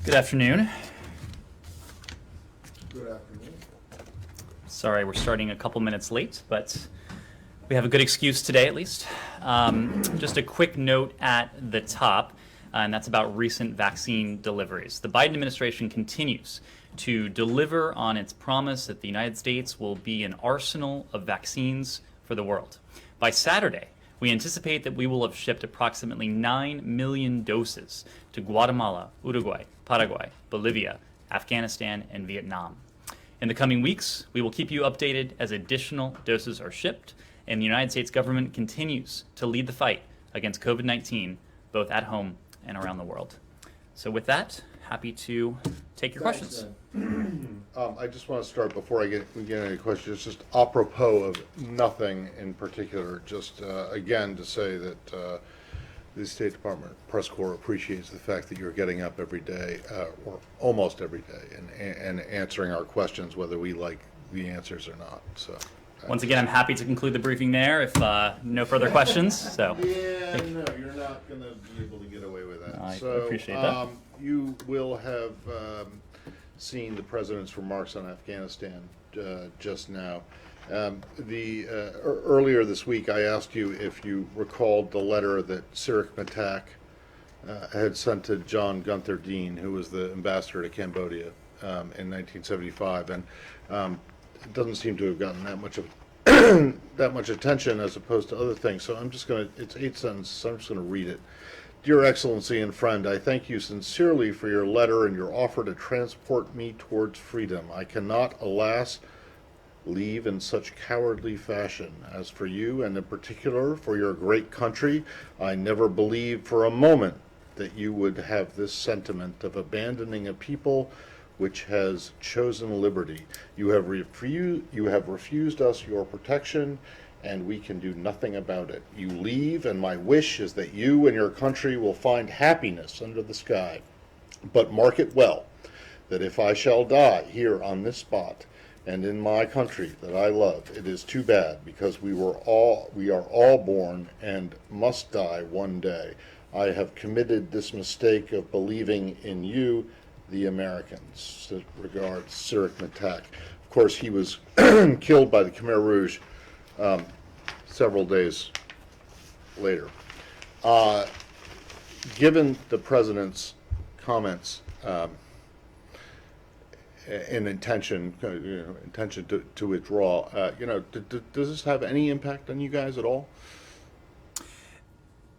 Good afternoon. Good afternoon. Sorry we're starting a couple minutes late, but we have a good excuse today at least. Just a quick note at the top, and that's about recent vaccine deliveries. The Biden administration continues to deliver on its promise that the United States will be an arsenal of vaccines for the world. By Saturday, we anticipate that we will have shipped approximately 9 million doses to Guatemala, Uruguay, Paraguay, Bolivia, Afghanistan, and Vietnam. In the coming weeks, we will keep you updated as additional doses are shipped, and the United States government continues to lead the fight against COVID-19, both at home and around the world. So with that, happy to take your questions. I just want to start before we get any questions, just apropos of nothing in particular, just again to say that the State Department press corps appreciates the fact that you're getting up every day, or almost every day, and answering our questions, whether we like the answers or not. So. Once again, I'm happy to conclude the briefing there if no further questions. So. Yeah, no, you're not going to be able to get away with that. I appreciate that. You will have seen the President's remarks on Afghanistan just now. Earlier this week, I asked you if you recalled the letter that Syrian had sent to John Gunther Dean, who was the ambassador to Cambodia in 1975, and it doesn't seem to have gotten that much of that much attention as opposed to other things. So it's 8 sentences, so I'm just going to read it. Dear Excellency and friend, I thank you sincerely for your letter and your offer to transport me towards freedom. I cannot, alas, leave in such cowardly fashion. As for you, and in particular for your great country, I never believed for a moment that you would have this sentiment of abandoning a people which has chosen liberty. You have refused us your protection, and we can do nothing about it. You leave, and my wish is that you and your country will find happiness under the sky. But mark it well, that if I shall die here on this spot, and in my country that I love, it is too bad, because we are all born and must die one day. I have committed this mistake of believing in you, the Americans. Regards, Syrian attack. Of course, he was killed by the Khmer Rouge several days later. Given the President's comments and intention to withdraw, does this have any impact on you guys at all?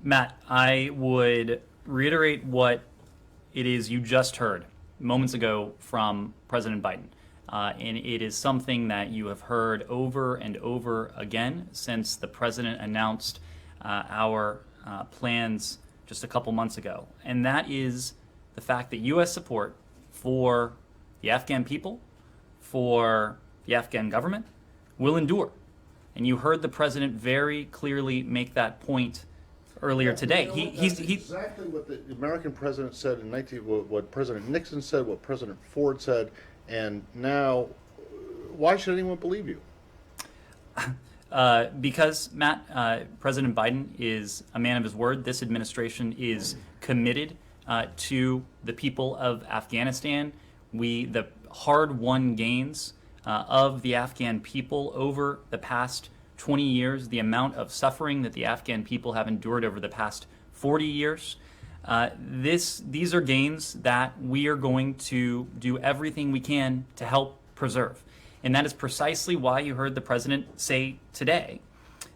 Matt, I would reiterate what it is you just heard moments ago from President Biden. And it is something that you have heard over and over again since the President announced our plans just a couple months ago. And that is the fact that U.S. support for the Afghan people, for the Afghan government, will endure. And you heard the President very clearly make that point earlier today. That's exactly what the American President said in what President Nixon said, what President Ford said. And now, why should anyone believe you? Because, Matt, President Biden is a man of his word. This administration is committed to the people of Afghanistan. The hard-won gains of the Afghan people over the past 20 years, the amount of suffering that the Afghan people have endured over the past 40 years, these are gains that we are going to do everything we can to help preserve. And that is precisely why you heard the President say today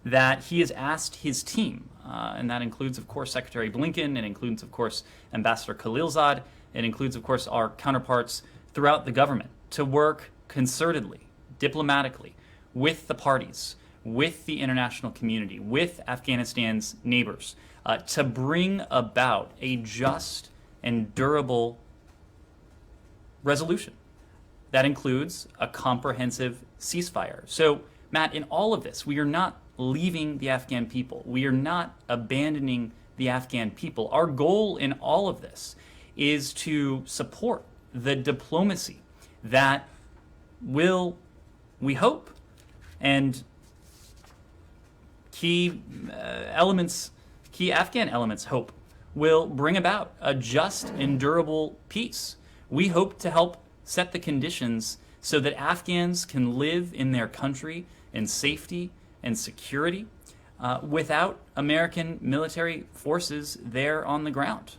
that he has asked his team, and that includes, of course, Secretary Blinken, it includes, of course, Ambassador Khalilzad, it includes, of course, our counterparts throughout the government, to work concertedly, diplomatically, with the parties, with the international community, with Afghanistan's neighbors, to bring about a just and durable resolution that includes a comprehensive ceasefire. So, Matt, in all of this, we are not leaving the Afghan people. We are not abandoning the Afghan people. Our goal in all of this is to support the diplomacy that will, we hope, and key Afghan elements hope will bring about a just and durable peace. We hope to help set the conditions so that Afghans can live in their country in safety and security without American military forces there on the ground.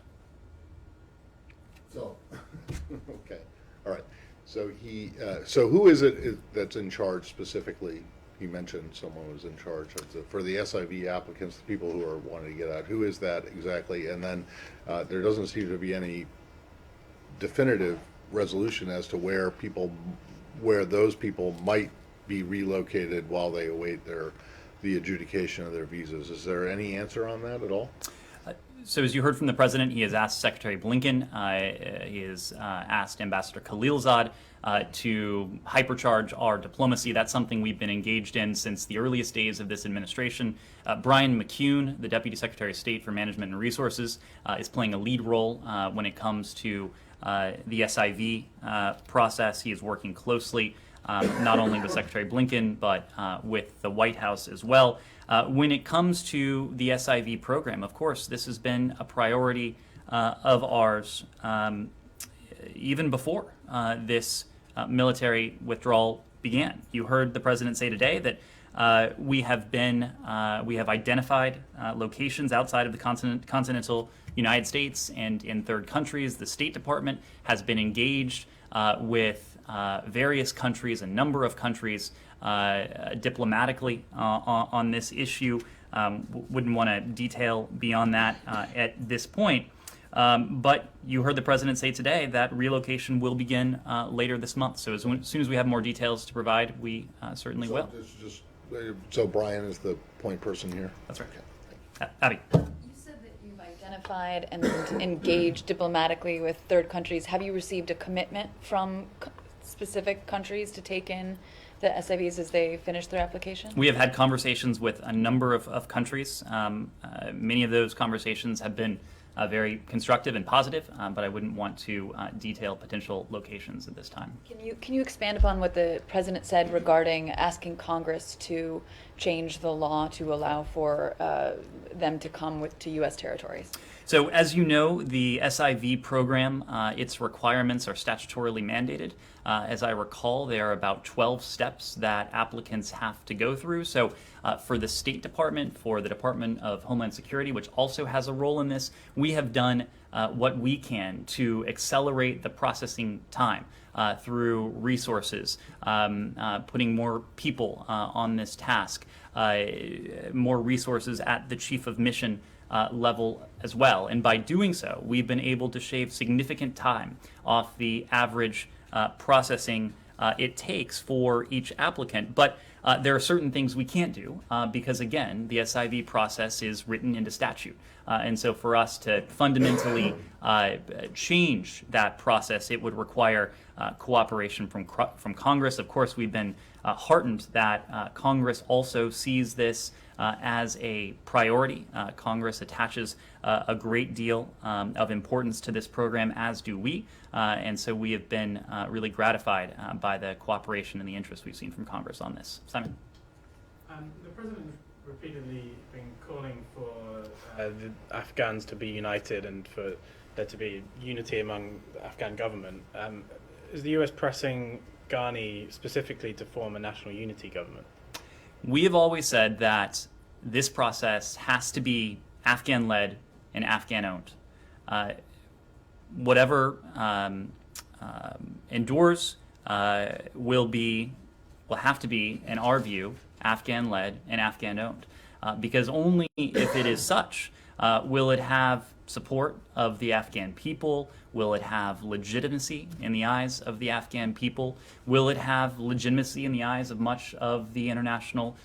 So, okay, all right. So so who is it that's in charge specifically? He mentioned someone was in charge of for the SIV applicants, the people who are wanting to get out. Who is that exactly? And then there doesn't seem to be any definitive resolution as to where those people might be relocated while they await the adjudication of their visas. Is there any answer on that at all? So as you heard from the president, he has asked Secretary Blinken, he has asked Ambassador Khalilzad to hypercharge our diplomacy. That's something we've been engaged in since the earliest days of this administration. Brian McCune, the Deputy Secretary of State for Management and Resources, is playing a lead role when it comes to the SIV process. He is working closely not only with Secretary Blinken, but with the White House as well. When it comes to the SIV program, of course, this has been a priority of ours even before this military withdrawal began. You heard the president say today that we have identified locations outside of the continental United States and in third countries. The State Department has been engaged with various countries, a number of countries, diplomatically on this issue. Wouldn't want to detail beyond that at this point. But you heard the president say today that relocation will begin later this month. So as soon as we have more details to provide, we certainly will. So Brian is the point person here? That's right. Okay. Abby. You said that you've identified and engaged diplomatically with third countries. Have you received a commitment from specific countries to take in the SIVs as they finish their application? We have had conversations with a number of countries. Many of those conversations have been very constructive and positive, but I wouldn't want to detail potential locations at this time. Can you expand upon what the president said regarding asking Congress to change the law to allow for them to come to U.S. territories? So as you know, the SIV program, its requirements are statutorily mandated. As I recall, there are about 12 steps that applicants have to go through. So for the State Department, for the Department of Homeland Security, which also has a role in this, we have done what we can to accelerate the processing time through resources, putting more people on this task, more resources at the Chief of Mission level as well. And by doing so, we've been able to shave significant time off the average processing it takes for each applicant. But there are certain things we can't do because, again, the SIV process is written into statute. And so for us to fundamentally change that process, it would require cooperation from Congress. Of course, we've been heartened that Congress also sees this as a priority. Congress attaches a great deal of importance to this program, as do we. And so we have been really gratified by the cooperation and the interest we've seen from Congress on this. Simon? The president repeatedly been calling for the Afghans to be united and for there to be unity among the Afghan government. Is the US pressing Ghani specifically to form a national unity government? We have always said that this process has to be Afghan-led and Afghan-owned. Whatever endures will have to be, in our view, Afghan-led and Afghan-owned. Because only if it is such will it have support of the Afghan people, will it have legitimacy in the eyes of the Afghan people, will it have legitimacy in the eyes of much of the international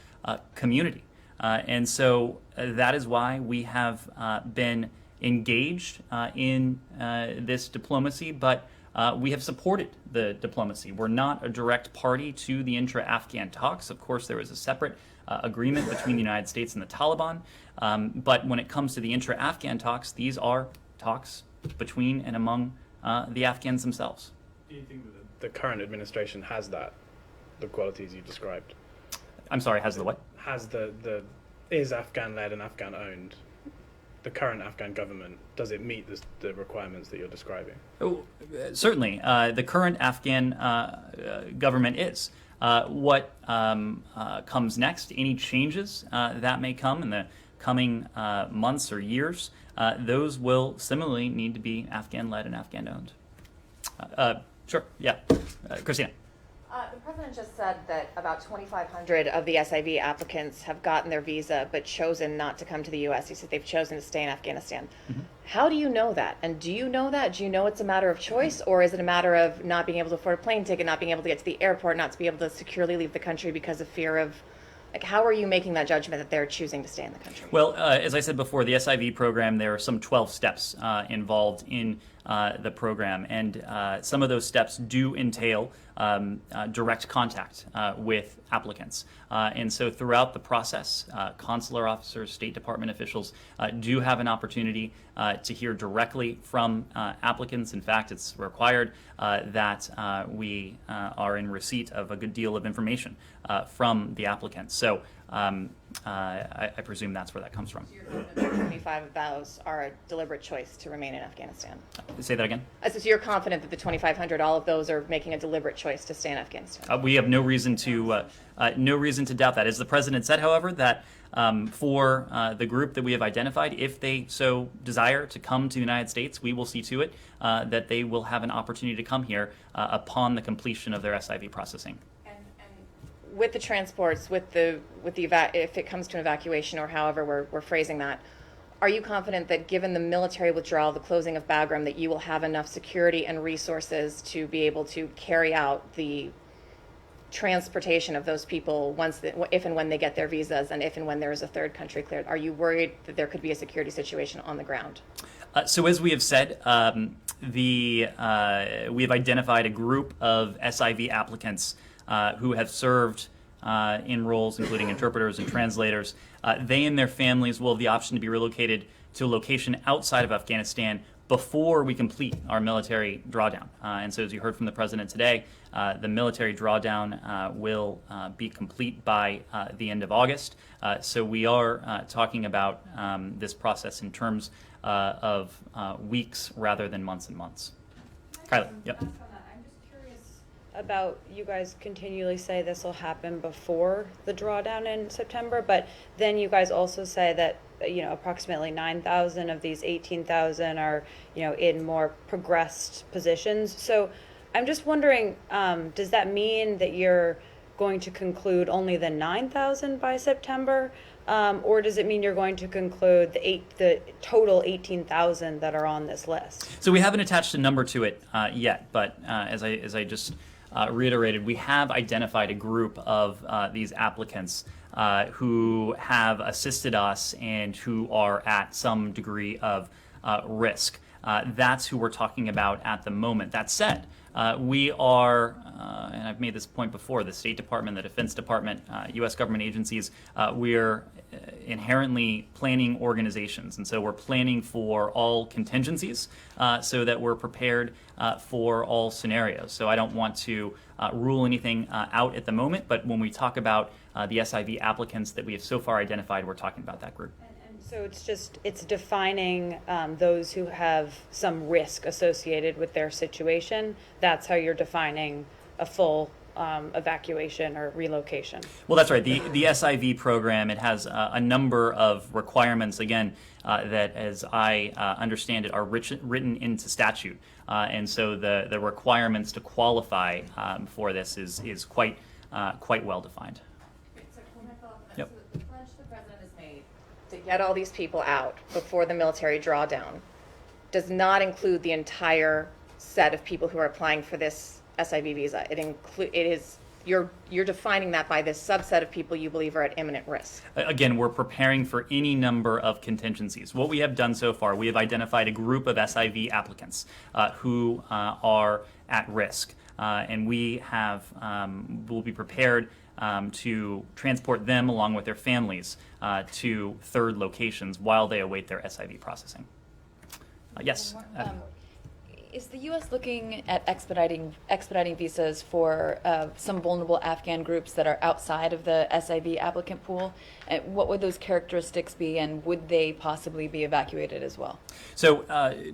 community. And so that is why we have been engaged in this diplomacy, but we have supported the diplomacy. We're not a direct party to the intra-Afghan talks. Of course, there was a separate agreement between the United States and the Taliban. But when it comes to the intra-Afghan talks, these are talks between and among the Afghans themselves. Do you think that the current administration has the qualities you described? I'm sorry, has the what? Is Afghan-led and Afghan-owned? the current Afghan government, does it meet the requirements that you're describing? Oh, certainly. The current Afghan government is. What comes next, any changes that may come in the coming months or years, those will similarly need to be Afghan-led and Afghan-owned. Sure, yeah. Christina. The president just said that about 2,500 of the SIV applicants have gotten their visa but chosen not to come to the U.S. He said they've chosen to stay in Afghanistan. Mm-hmm. How do you know that? And do you know that? Do you know it's a matter of choice, or is it a matter of not being able to afford a plane ticket, not being able to get to the airport, not to be able to securely leave the country because of fear of, like, how are you making that judgment that they're choosing to stay in the country? Well, as I said before, the SIV program, there are some 12 steps involved in the program, and some of those steps do entail direct contact with applicants. And so throughout the process, consular officers, State Department officials do have an opportunity to hear directly from applicants. In fact, it's required that we are in receipt of a good deal of information from the applicants. So I presume that's where that comes from. So you're confident that 25 of those are a deliberate choice to remain in Afghanistan? Say that again? So you're confident that the 2,500, all of those are making a deliberate choice to stay in Afghanistan? We have no reason to doubt that. As the president said, however, that for the group that we have identified, if they so desire to come to the United States, we will see to it that they will have an opportunity to come here upon the completion of their SIV processing. With the transports, if it comes to an evacuation, or however we're phrasing that, are you confident that given the military withdrawal, the closing of Bagram, that you will have enough security and resources to be able to carry out the transportation of those people if and when they get their visas, and if and when there is a third country cleared? Are you worried that there could be a security situation on the ground? So as we have said, we have identified a group of SIV applicants who have served in roles including interpreters and translators. They and their families will have the option to be relocated to a location outside of Afghanistan before we complete our military drawdown. And so as you heard from the president today, the military drawdown will be complete by the end of August. So we are talking about this process in terms of weeks rather than months and months. Kylie, yep. I'm just curious about, you guys continually say this will happen before the drawdown in September, but then you guys also say that approximately 9,000 of these 18,000 are in more progressed positions. So I'm just wondering, does that mean that you're going to conclude only the 9,000 by September, or does it mean you're going to conclude the total 18,000 that are on this list? So we haven't attached a number to it yet, but as I just reiterated, we have identified a group of these applicants who have assisted us and who are at some degree of risk. That's who we're talking about at the moment. That said, we are, and I've made this point before, the State Department, the Defense Department, U.S. government agencies, we're inherently planning organizations. And so we're planning for all contingencies so that we're prepared for all scenarios. So I don't want to rule anything out at the moment, but when we talk about the SIV applicants that we have so far identified, we're talking about that group. So it's defining those who have some risk associated with their situation. That's how you're defining a full evacuation or relocation. Well, that's right. The SIV program, it has a number of requirements, again, that, as I understand it, are written into statute. And so the requirements to qualify for this is quite well defined. So can I follow up on that? Yep. So the pledge the president has made to get all these people out before the military drawdown does not include the entire set of people who are applying for this SIV visa. You're defining that by this subset of people you believe are at imminent risk. Again, we're preparing for any number of contingencies. What we have done so far, we have identified a group of SIV applicants who are at risk, and we will be prepared to transport them along with their families to third locations while they await their SIV processing. Yes. Is the U.S. looking at expediting visas for some vulnerable Afghan groups that are outside of the SIV applicant pool? And what would those characteristics be, and would they possibly be evacuated as well? So,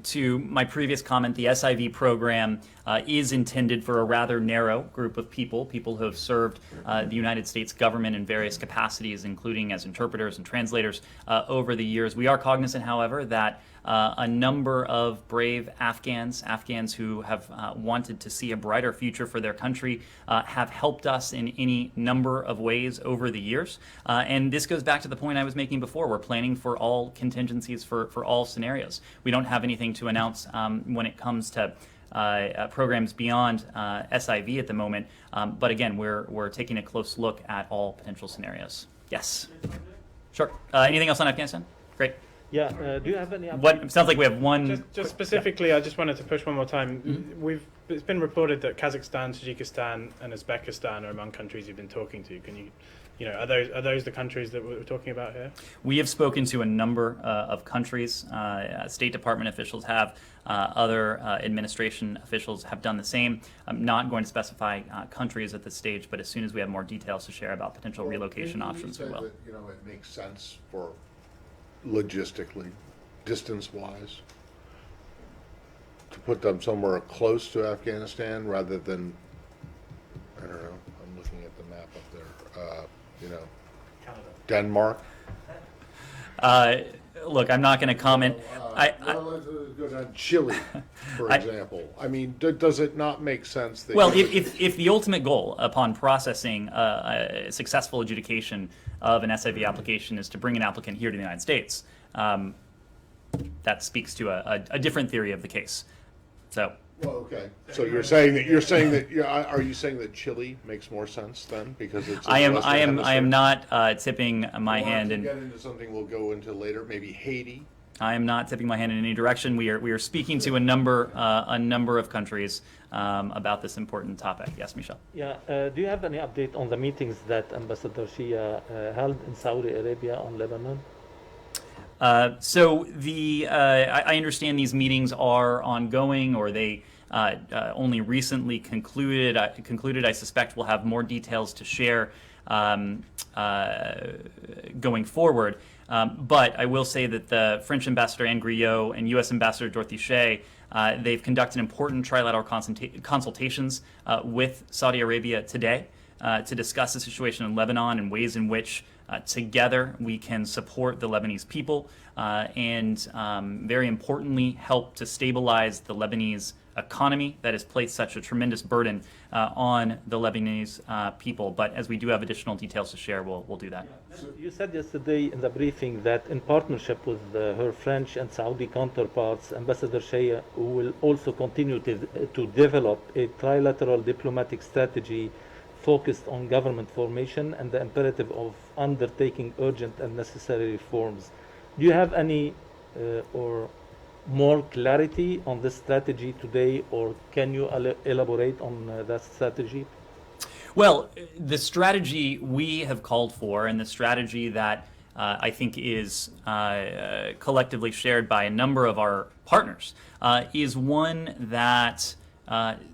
to my previous comment, the SIV program is intended for a rather narrow group of people who have served the United States government in various capacities, including as interpreters and translators over the years. We are cognizant, however, that a number of brave Afghans who have wanted to see a brighter future for their country, have helped us in any number of ways over the years. And this goes back to the point I was making before. We're planning for all contingencies for all scenarios. We don't have anything to announce when it comes to programs beyond SIV at the moment. But again, we're taking a close look at all potential scenarios. Yes. Sure. Anything else on Afghanistan? Great. Yeah, do you have any update? What sounds like we have one. Just specifically, I just wanted to push one more time. It's been reported that Kazakhstan, Tajikistan, and Uzbekistan are among countries you've been talking to. Can you, are those the countries that we're talking about here? We have spoken to a number of countries. State Department officials have. Other administration officials have done the same. I'm not going to specify countries at this stage, but as soon as we have more details to share about potential relocation options, we will. That, it makes sense for logistically, distance-wise, to put them somewhere close to Afghanistan rather than, I don't know, I'm looking at the map up there, Canada. Denmark. Look, I'm not going to comment. Let's go down Chile, for example. I mean, does it not make sense that? Well, if the ultimate goal upon processing a successful adjudication of an SIV application is to bring an applicant here to the United States, that speaks to a different theory of the case. So. Well, okay. So are you saying that Chile makes more sense then because it's? I am not tipping my hand and in. Get into something we'll go into later. Maybe Haiti. I am not tipping my hand in any direction. We are speaking to a number of countries about this important topic. Yes, Michel. Yeah, do you have any update on the meetings that Ambassador Shia held in Saudi Arabia on Lebanon? So I understand these meetings are ongoing, or they only recently concluded. I suspect we'll have more details to share going forward. But I will say that the French Ambassador Anne Griot and U.S. Ambassador Dorothy Shea, they've conducted important trilateral consultations with Saudi Arabia today to discuss the situation in Lebanon and ways in which together we can support the Lebanese people and very importantly help to stabilize the Lebanese economy that has placed such a tremendous burden on the Lebanese people. But as we do have additional details to share, we'll do that. You said yesterday in the briefing that in partnership with her French and Saudi counterparts, Ambassador Shea will also continue to develop a trilateral diplomatic strategy focused on government formation and the imperative of undertaking urgent and necessary reforms. Do you have any or more clarity on this strategy today, or can you elaborate on that strategy? Well, the strategy we have called for, and the strategy that I think is collectively shared by a number of our partners, is one that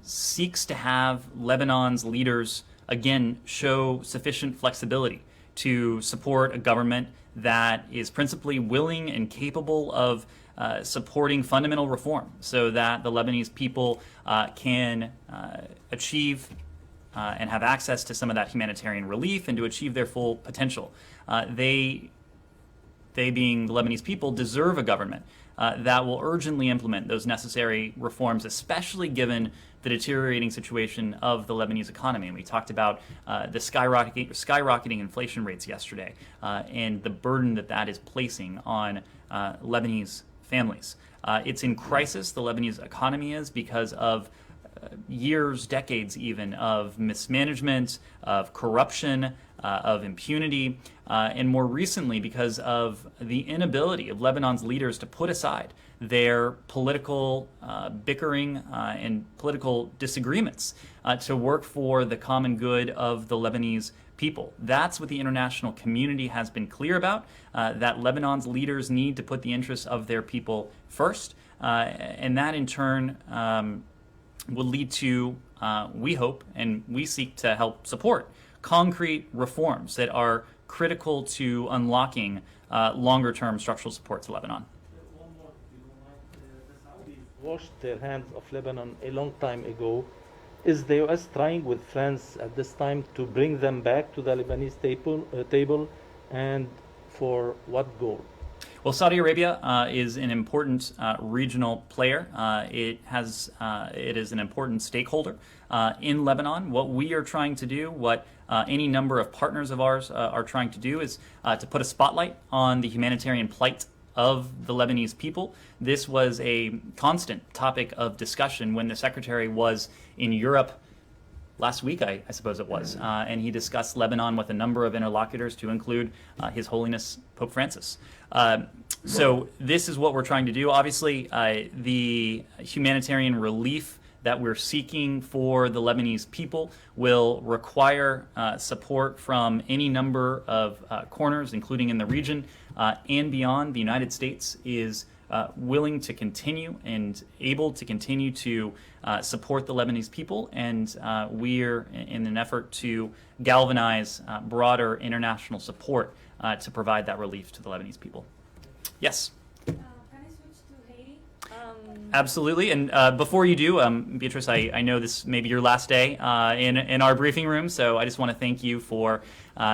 seeks to have Lebanon's leaders, again, show sufficient flexibility to support a government that is principally willing and capable of supporting fundamental reform so that the Lebanese people can achieve and have access to some of that humanitarian relief and to achieve their full potential. They being the Lebanese people, deserve a government that will urgently implement those necessary reforms, especially given the deteriorating situation of the Lebanese economy. And we talked about the skyrocketing inflation rates yesterday and the burden that is placing on Lebanese families. It's in crisis, the Lebanese economy is, because of years, decades even, of mismanagement, of corruption, of impunity, and more recently because of the inability of Lebanon's leaders to put aside their political bickering and political disagreements to work for the common good of the Lebanese people. That's what the international community has been clear about, that Lebanon's leaders need to put the interests of their people first, and that in turn will lead to, we hope, and we seek to help support concrete reforms that are critical to unlocking longer-term structural support to Lebanon. The Saudis washed their hands of Lebanon a long time ago. Is the U.S. trying with France at this time to bring them back to the Lebanese table, and for what goal? Well, Saudi Arabia is an important regional player. It is an important stakeholder in Lebanon. What we are trying to do, what any number of partners of ours are trying to do, is to put a spotlight on the humanitarian plight of the Lebanese people. This was a constant topic of discussion when the secretary was in Europe last week, I suppose it was, and he discussed Lebanon with a number of interlocutors, to include His Holiness Pope Francis. So this is what we're trying to do. Obviously, the humanitarian relief that we're seeking for the Lebanese people will require support from any number of corners, including in the region and beyond. The United States is willing to continue and able to continue to support the Lebanese people, and we're in an effort to galvanize broader international support to provide that relief to the Lebanese people. Yes? Can I switch to Haiti? Absolutely. And before you do, Beatrice, I know this may be your last day in our briefing room, so I just want to thank you for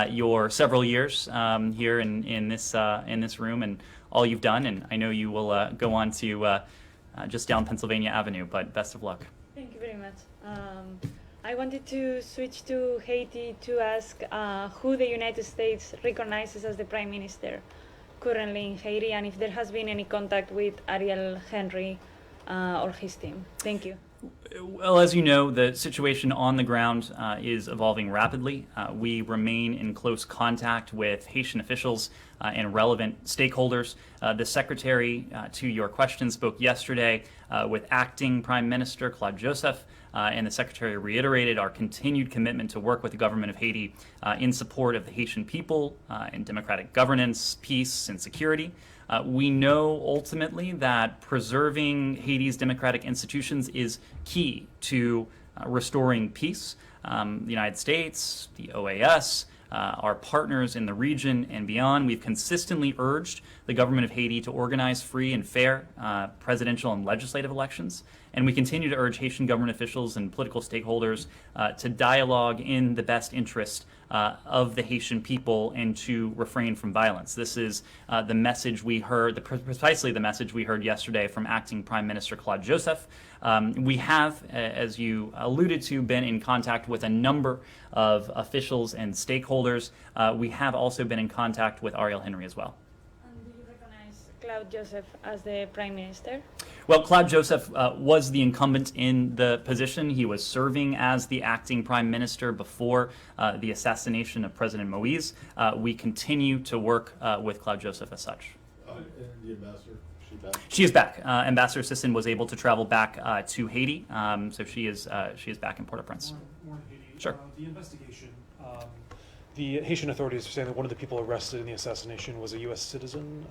your several years here in this room and all you've done. And I know you will go on to just down Pennsylvania Avenue, but best of luck. Thank you very much. I wanted to switch to Haiti to ask who the United States recognizes as the Prime Minister currently in Haiti, and if there has been any contact with Ariel Henry or his team. Thank you. Well, as you know, the situation on the ground is evolving rapidly. We remain in close contact with Haitian officials and relevant stakeholders. The Secretary, to your question, spoke yesterday with Acting Prime Minister Claude Joseph, and the Secretary reiterated our continued commitment to work with the government of Haiti in support of the Haitian people in democratic governance, peace, and security. We know ultimately that preserving Haiti's democratic institutions is key to restoring peace. The United States, the OAS, our partners in the region and beyond, we've consistently urged the government of Haiti to organize free and fair presidential and legislative elections. And we continue to urge Haitian government officials and political stakeholders to dialogue in the best interest of the Haitian people and to refrain from violence. This is the message we heard, precisely the message we heard yesterday from Acting Prime Minister Claude Joseph. We have, as you alluded to, been in contact with a number of officials and stakeholders. We have also been in contact with Ariel Henry as well. And do you recognize Claude Joseph as the Prime Minister? Well, Claude Joseph was the incumbent in the position. He was serving as the acting prime minister before the assassination of President Moise. We continue to work with Claude Joseph as such. And the ambassador, she back? She is back. Ambassador Sisson was able to travel back to Haiti, so she is back in Port-au-Prince. More in Haiti. Sure. The investigation. The Haitian authorities are saying that one of the people arrested in the assassination was a U.S. citizen.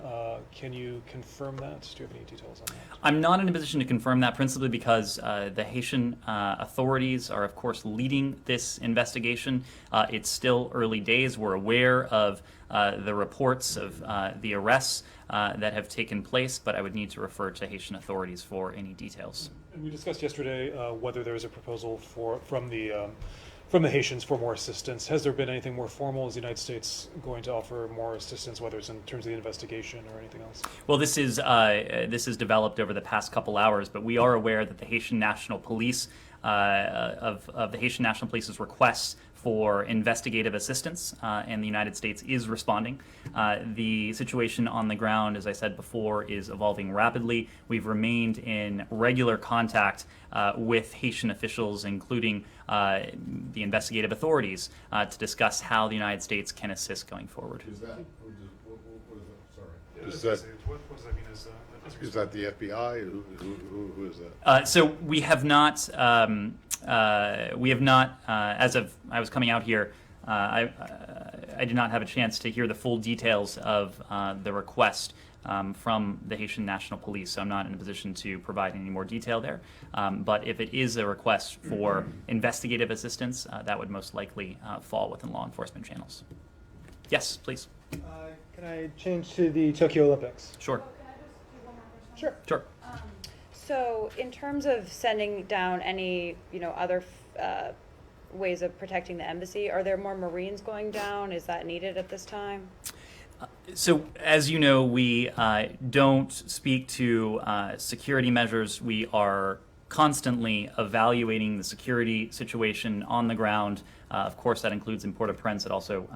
Can you confirm that? Do you have any details on that? I'm not in a position to confirm that, principally because the Haitian authorities are, of course, leading this investigation. It's still early days. We're aware of the reports of the arrests that have taken place, but I would need to refer to Haitian authorities for any details. And we discussed yesterday whether there is a proposal from the Haitians for more assistance. Has there been anything more formal? Is the United States going to offer more assistance, whether it's in terms of the investigation or anything else? Well, this is developed over the past couple hours, but we are aware that the Haitian National Police, of the Haitian National Police's requests for investigative assistance, and the United States is responding. The situation on the ground, as I said before, is evolving rapidly. We've remained in regular contact with Haitian officials, including the investigative authorities, to discuss how the United States can assist going forward. Is that, what is that, sorry. What does that mean? Is that the FBI? Who is that? So we have not, as of I was coming out here, I did not have a chance to hear the full details of the request from the Haitian National Police, so I'm not in a position to provide any more detail there. But if it is a request for investigative assistance, that would most likely fall within law enforcement channels. Yes, please. Can I change to the Tokyo Olympics? Sure. Sure. Sure. So in terms of sending down any, other ways of protecting the embassy, are there more Marines going down? Is that needed at this time? So, as you know, we don't speak to security measures. We are constantly evaluating the security situation on the ground. Of course, that includes in Port-au-Prince. It also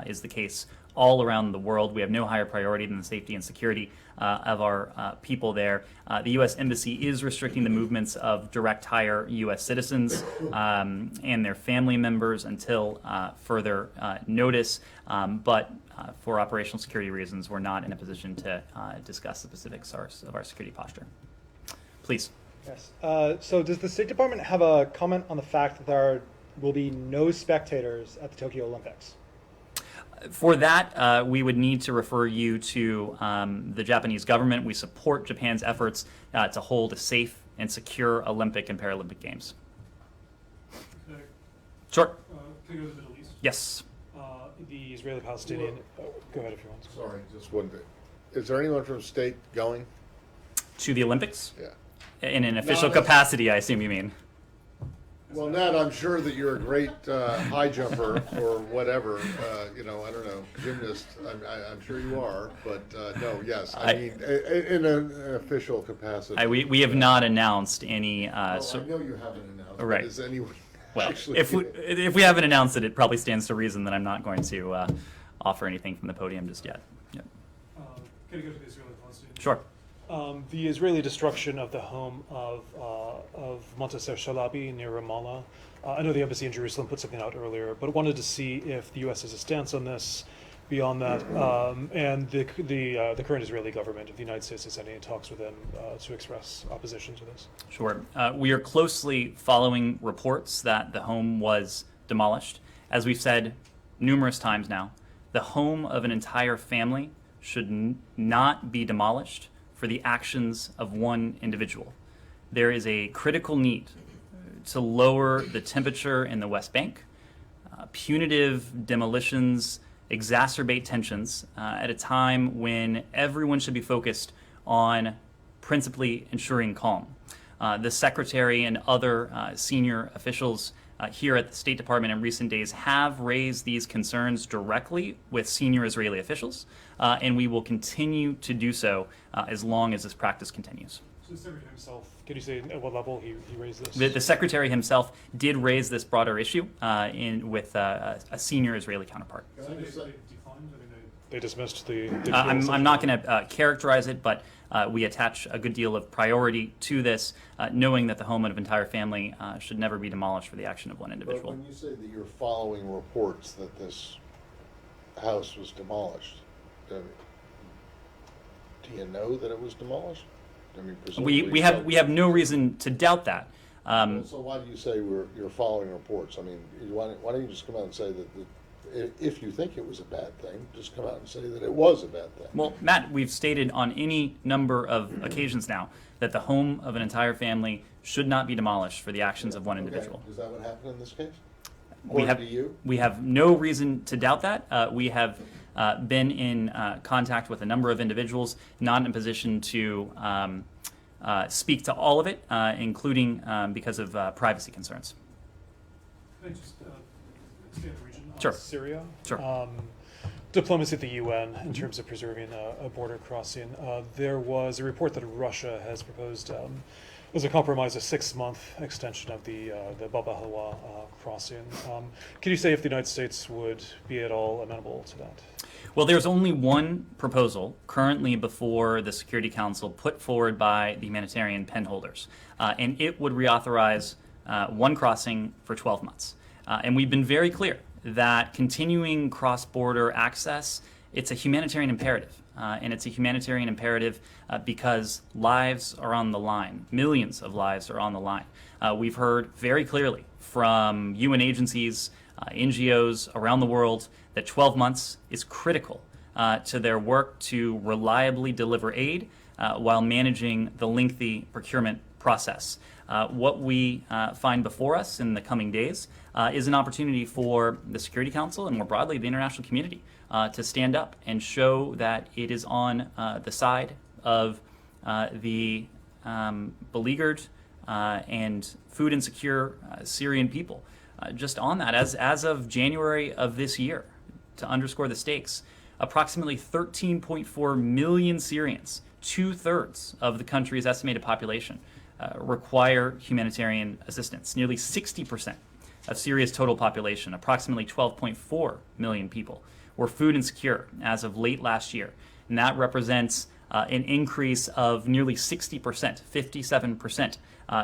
is the case all around the world. We have no higher priority than the safety and security of our people there. The U.S. Embassy is restricting the movements of direct hire U.S. citizens and their family members until further notice. But for operational security reasons, we're not in a position to discuss the specifics of our security posture. Please. Yes. So does the State Department have a comment on the fact that there will be no spectators at the Tokyo Olympics? For that, we would need to refer you to the Japanese government. We support Japan's efforts to hold a safe and secure Olympic and Paralympic Games. Okay. Sure. Can you go to the Middle East? Yes. The Israeli-Palestinian. Go ahead if you want. Sorry, just one thing. Is there anyone from state going? To the Olympics? Yeah. In an official that's- capacity, I assume you mean. Well, Ned, I'm sure that you're a great high jumper or whatever, I don't know, gymnast. I'm sure you are, but no, yes. I mean, in an official capacity. We have not announced any. I know you haven't announced. But Right. is anyone Well, actually? if we haven't announced it, it probably stands to reason that I'm not going to offer anything from the podium just yet. Yep. Can you go to the Israeli-Palestinian? Sure. The Israeli destruction of the home of Montasser Shalabi near Ramallah. I know the embassy in Jerusalem put something out earlier, but wanted to see if the U.S. has a stance on this. Beyond that, and the current Israeli government, if the United States has any talks with them to express opposition to this. Sure. We are closely following reports that the home was demolished. As we've said numerous times now, the home of an entire family should not be demolished for the actions of one individual. There is a critical need to lower the temperature in the West Bank. Punitive demolitions exacerbate tensions at a time when everyone should be focused on principally ensuring calm. The Secretary and other senior officials here at the State Department in recent days have raised these concerns directly with senior Israeli officials, and we will continue to do so as long as this practice continues. So the Secretary himself, can you say at what level he raised this? The Secretary himself did raise this broader issue with a senior Israeli counterpart. So they declined? I mean, they dismissed the... I'm not going to characterize it, but we attach a good deal of priority to this, knowing that the home of an entire family should never be demolished for the action of one But individual. when you say that you're following reports that this house was demolished, do you know that it was demolished? I mean, presumably We have no reason to doubt that. So why do you say you're following reports? I mean, why don't you just come out and say that if you think it was a bad thing, just come out and say that it was a bad thing. Well, Matt, we've stated on any number of occasions now that the home of an entire family should not be demolished for the actions of one individual. Okay. Is that what happened in this case? We have, According to you? we have no reason to doubt that. We have been in contact with a number of individuals, not in a position to speak to all of it, including because of privacy concerns. Can I just stay in the region? Sure. Syria. Sure. Diplomacy at the UN in terms of preserving a border crossing. There was a report that Russia has proposed as a compromise, a 6-month extension of the Bab al-Halwa crossing. Can you say if the United States would be at all amenable to that? Well, there's only one proposal currently before the Security Council put forward by the humanitarian pen holders, and it would reauthorize one crossing for 12 months. And we've been very clear that continuing cross-border access, it's a humanitarian imperative. And it's a humanitarian imperative because lives are on the line. Millions of lives are on the line. We've heard very clearly from UN agencies, NGOs around the world that 12 months is critical to their work to reliably deliver aid while managing the lengthy procurement process. What we find before us in the coming days is an opportunity for the Security Council and more broadly the international community to stand up and show that it is on the side of the beleaguered and food insecure Syrian people. Just on that, as of January of this year, to underscore the stakes, approximately 13.4 million Syrians, 2/3 of the country's estimated population, require humanitarian assistance. Nearly 60% of Syria's total population, approximately 12.4 million people, were food insecure as of late last year. And that represents an increase of nearly 60%, 57%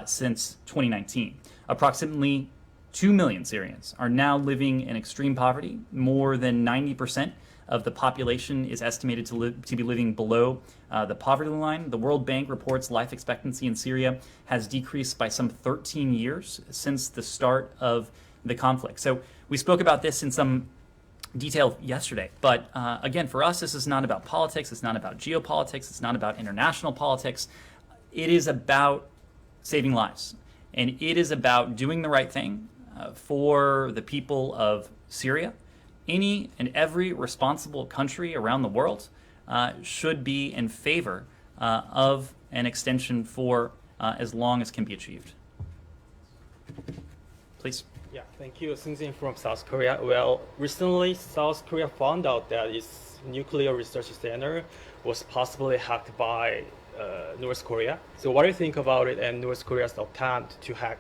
since 2019. Approximately 2 million Syrians are now living in extreme poverty. More than 90% of the population is estimated to be living below the poverty line. The World Bank reports life expectancy in Syria has decreased by some 13 years since the start of the conflict. So we spoke about this in some detail yesterday, but again, for us, this is not about politics, it's not about geopolitics, it's not about international politics. It is about saving lives, and it is about doing the right thing for the people of Syria. Any and every responsible country around the world should be in favor of an extension for as long as can be achieved. Please. Yeah, thank you. Sinjin from South Korea. Well, recently South Korea found out that its nuclear research center was possibly hacked by North Korea. So what do you think about it and North Korea's attempt to hack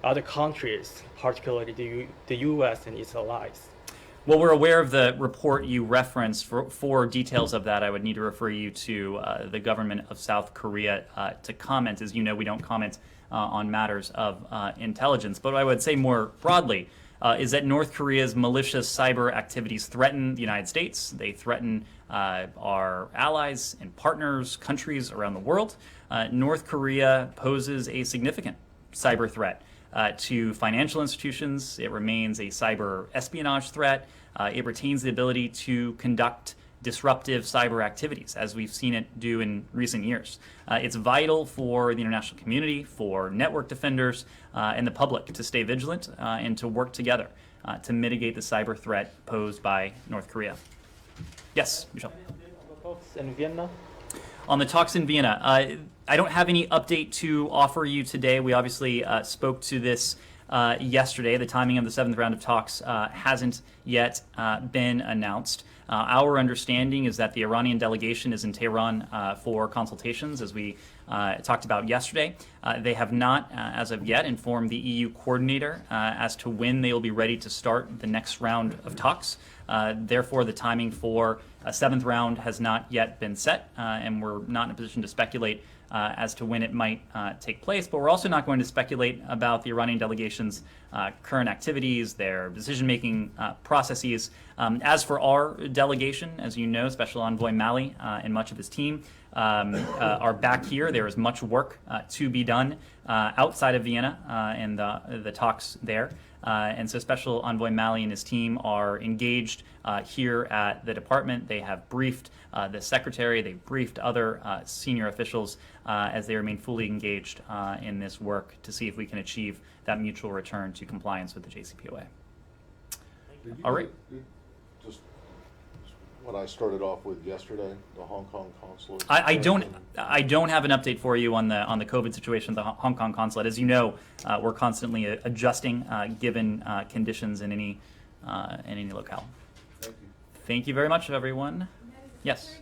other countries, particularly the US and its allies? Well, we're aware of the report you referenced. For details of that, I would need to refer you to the government of South Korea to comment. As you know, we don't comment on matters of intelligence. But what I would say more broadly is that North Korea's malicious cyber activities threaten the United States. They threaten our allies and partners, countries around the world. North Korea poses a significant cyber threat to financial institutions. It remains a cyber espionage threat. It retains the ability to conduct disruptive cyber activities, as we've seen it do in recent years. It's vital for the international community, for network defenders, and the public to stay vigilant and to work together to mitigate the cyber threat posed by North Korea. Yes, Michelle. In Vienna? On the talks in Vienna, I don't have any update to offer you today. We obviously spoke to this yesterday. The timing of the 7th round of talks hasn't yet been announced. Our understanding is that the Iranian delegation is in Tehran for consultations, as we talked about yesterday. They have not, as of yet, informed the EU coordinator as to when they will be ready to start the next round of talks. Therefore, the timing for a 7th round has not yet been set, and we're not in a position to speculate as to when it might take place. But we're also not going to speculate about the Iranian delegation's current activities, their decision-making processes. As for our delegation, as you know, Special Envoy Mali and much of his team are back here. There is much work to be done outside of Vienna and the talks there. And so Special Envoy Mali and his team are engaged here at the department. They have briefed the secretary, they've briefed other senior officials as they remain fully engaged in this work to see if we can achieve that mutual return to compliance with the JCPOA. All right. Just what I started off with yesterday, the Hong Kong consulate. I don't have an update for you on the COVID situation at the Hong Kong consulate. As you know, we're constantly adjusting given conditions in any locale. Thank you. Thank you very much, everyone. Yes.